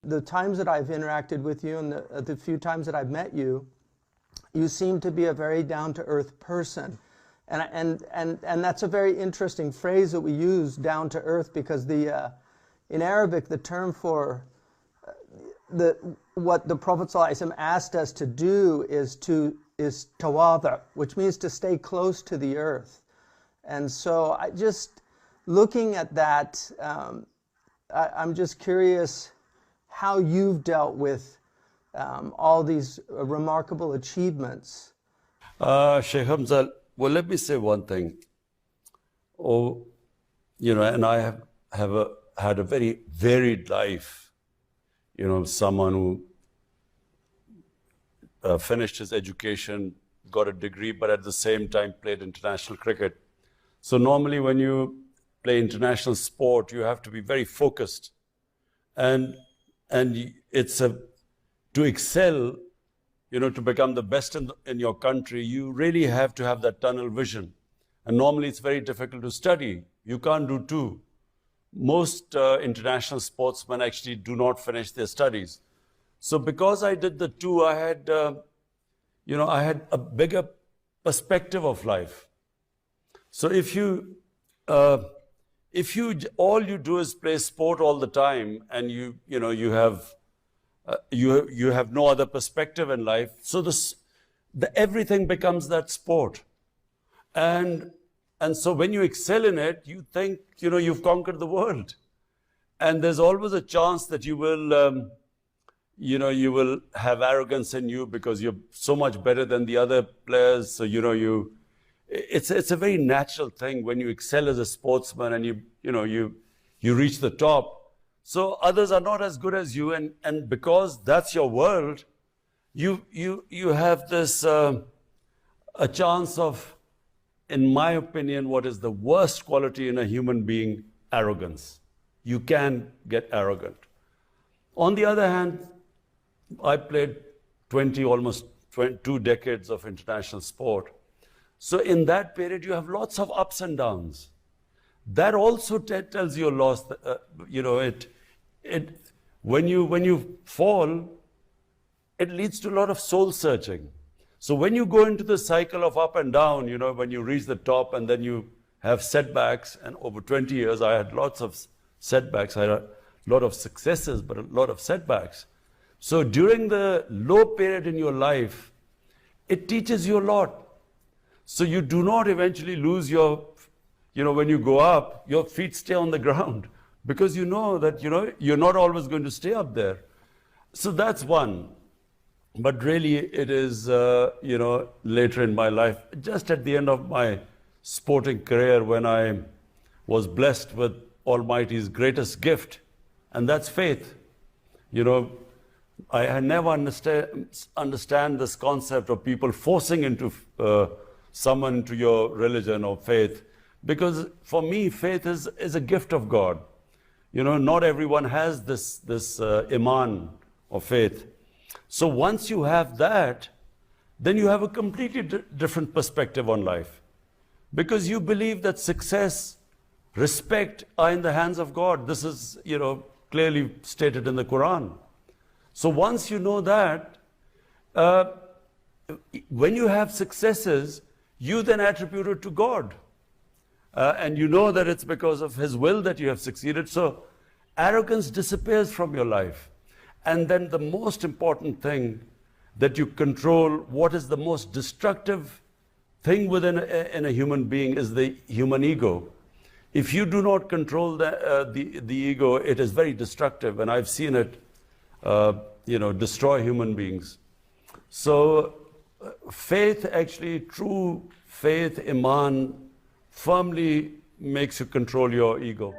The times that I've interacted with you and the few times that I've met you, you seem to be a very down-to-earth person. And that's a very interesting phrase that we use, down-to-earth, because in Arabic, the term for what the Prophet ﷺ asked us to do is tawada, which means to stay close to the earth. And so looking at that, I'm just curious how you've dealt with all these remarkable achievements. Sheikh Hamza, well, let me say one thing. And I have had a very varied life. Someone who finished his education, got a degree, but at the same time played international cricket. So normally when you play international sport, you have to be very focused. And it's to excel, to become the best in your country, you really have to have that tunnel vision. And normally it's very difficult to study. You can't do two. Most international sportsmen actually do not finish their studies. So because I did the two, I had a bigger perspective of life. So if all you do is play sport all the time, and you have no other perspective in life, so everything becomes that sport. And so when you excel in it, you think, you've conquered the world. And there's always a chance that you will have arrogance in you because you're so much better than the other players. So, it's a very natural thing when you excel as a sportsman and you reach the top. So others are not as good as you. And because that's your world, you have this, a chance of, in my opinion, what is the worst quality in a human being? Arrogance. You can get arrogant. On the other hand, I played almost 22 decades of international sport. So in that period, you have lots of ups and downs. That also tells you a loss. When you fall, it leads to a lot of soul searching. So when you go into the cycle of up and down, when you reach the top and then you have setbacks, and over 20 years, I had lots of setbacks. I had a lot of successes, but a lot of setbacks. So during the low period in your life, it teaches you a lot. So you do not eventually lose when you go up, your feet stay on the ground because you know that, you're not always going to stay up there. So that's one. But really it is, later in my life, just at the end of my sporting career, when I was blessed with Almighty's greatest gift, and that's faith. I never understand this concept of people forcing someone into your religion or faith, because for me, faith is a gift of God. Not everyone has this iman of faith. So once you have that, then you have a completely different perspective on life, because you believe that success, respect are in the hands of God. This is, clearly stated in the Quran. So once you know that, when you have successes, you then attribute it to God. And you know that it's because of His will that you have succeeded. So arrogance disappears from your life. And then the most important thing, that you control what is the most destructive thing in a human being, is the human ego. If you do not control the ego, it is very destructive. And I've seen it destroy human beings. So faith, actually, true faith, iman, firmly makes you control your ego.